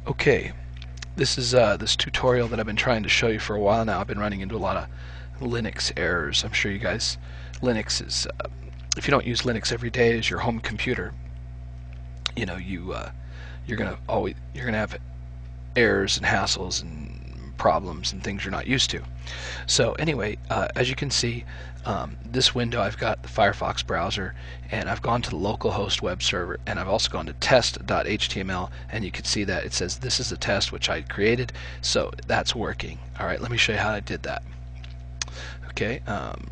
Okay, this is this tutorial that I've been trying to show you for a while now. I've been running into a lot of Linux errors. I'm sure you guys, Linux is, if you don't use Linux every day as your home computer, you know, you're gonna have errors and hassles and problems and things you're not used to. So anyway, as you can see, this window, I've got the Firefox browser, and I've gone to the localhost web server, and I've also gone to test.html, and you can see that it says this is a test which I created, so that's working. Alright, let me show you how I did that. Okay,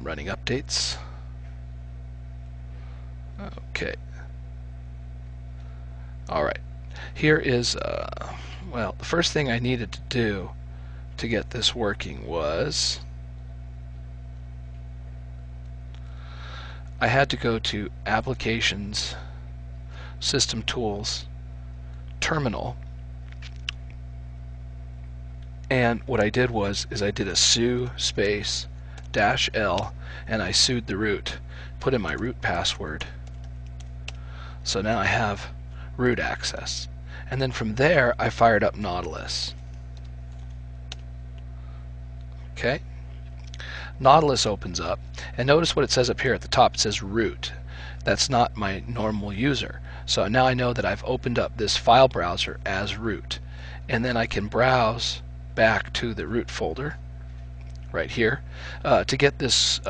running updates. Okay. Alright, here is, well, the first thing I needed to do to get this working was I had to go to Applications, System Tools, Terminal, and what I did was I did a su space -l, and I sued the root, put in my root password. So now I have root access, and then from there I fired up Nautilus. Okay. Nautilus opens up, and notice what it says up here at the top. It says root. That's not my normal user. So now I know that I've opened up this file browser as root, and then I can browse back to the root folder right here to get this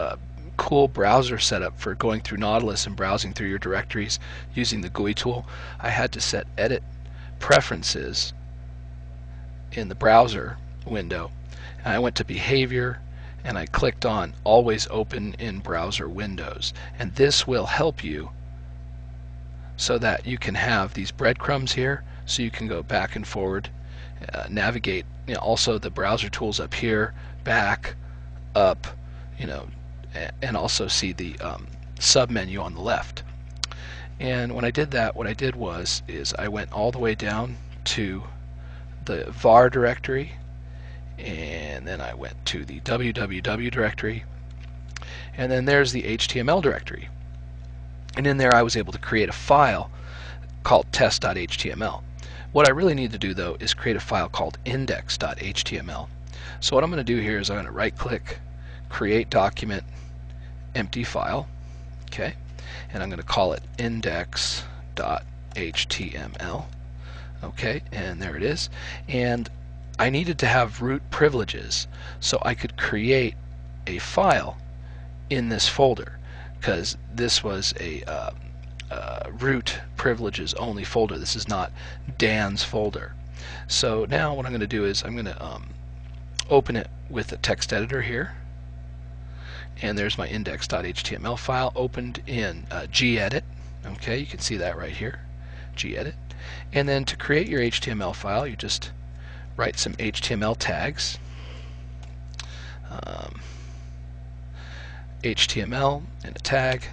cool browser setup for going through Nautilus and browsing through your directories using the GUI tool. I had to set Edit Preferences in the browser window, and I went to Behavior, and I clicked on Always Open in Browser Windows, and this will help you so that you can have these breadcrumbs here, so you can go back and forward, navigate, you know, also the browser tools up here, back, up, you know, and also see the sub menu on the left. And when I did that, what I did was I went all the way down to the var directory, and then I went to the www directory, and then there's the HTML directory, and in there I was able to create a file called test.html. What I really need to do though is create a file called index.html. So what I'm going to do here is I'm going to right click, create document, empty file, okay, and I'm going to call it index.html. okay, and there it is. And I needed to have root privileges so I could create a file in this folder, because this was a root privileges only folder. This is not Dan's folder. So now what I'm going to do is I'm going to open it with a text editor here, and there's my index.html file opened in gedit. Okay, you can see that right here, gedit. And then to create your HTML file, you just write some HTML tags, HTML and a tag,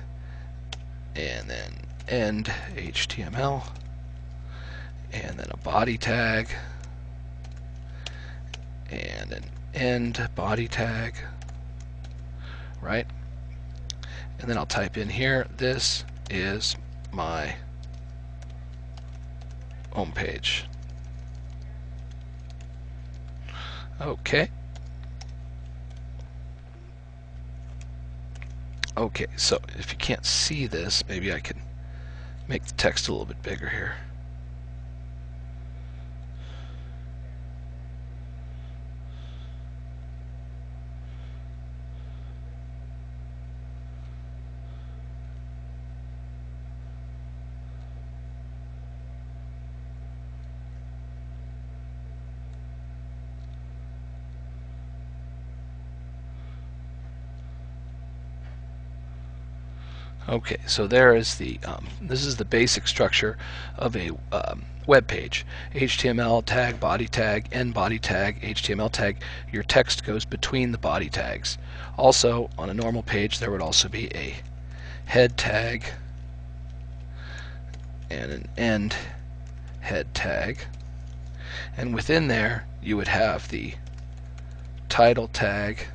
and then end HTML, and then a body tag, and an end body tag, right? And then I'll type in here, this is my home page. Okay. Okay, so if you can't see this, maybe I can make the text a little bit bigger here. Okay, so there is the this is the basic structure of a web page. HTML tag, body tag, end body tag, HTML tag. Your text goes between the body tags. Also, on a normal page, there would also be a head tag and an end head tag, and within there you would have the title tag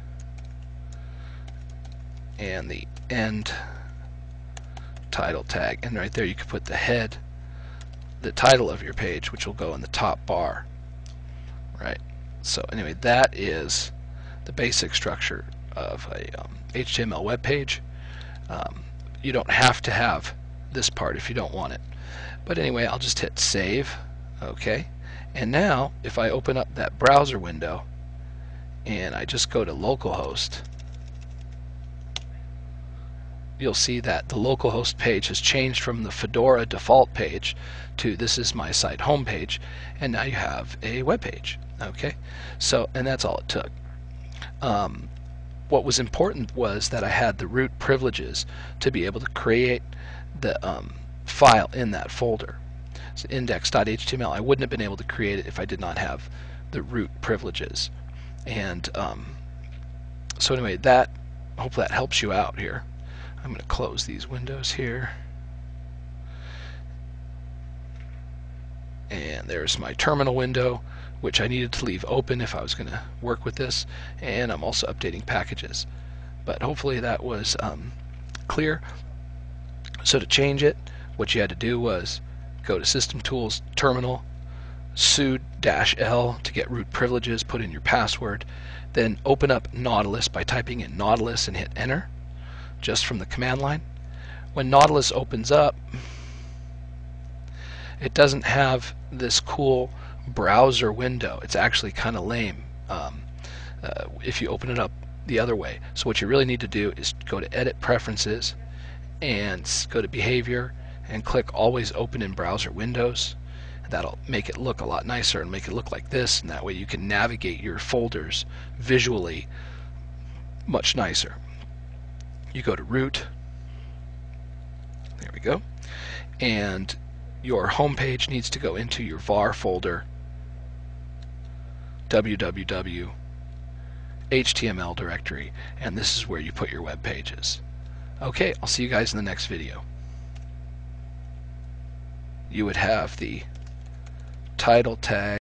and the end title tag, and right there you could put the head the title of your page, which will go in the top bar. Right. So anyway, that is the basic structure of a HTML web page. You don't have to have this part if you don't want it. But anyway, I'll just hit save. Okay. And now if I open up that browser window and I just go to localhost, you'll see that the localhost page has changed from the Fedora default page to this is my site homepage, and now you have a web page. Okay, so and that's all it took. What was important was that I had the root privileges to be able to create the file in that folder. So index.html, I wouldn't have been able to create it if I did not have the root privileges. And so anyway, that hopefully that helps you out here. I'm going to close these windows here. And there's my terminal window, which I needed to leave open if I was going to work with this. And I'm also updating packages. But hopefully that was clear. So to change it, what you had to do was go to System Tools, Terminal, sudo-L to get root privileges, put in your password, then open up Nautilus by typing in Nautilus and hit Enter, just from the command line. When Nautilus opens up, it doesn't have this cool browser window. It's actually kind of lame if you open it up the other way. So what you really need to do is go to Edit Preferences and go to Behavior and click Always Open in Browser Windows. That'll make it look a lot nicer and make it look like this, and that way you can navigate your folders visually much nicer. You go to root, there we go, and your home page needs to go into your var folder, www HTML directory, and this is where you put your web pages. Okay, I'll see you guys in the next video. You would have the title tag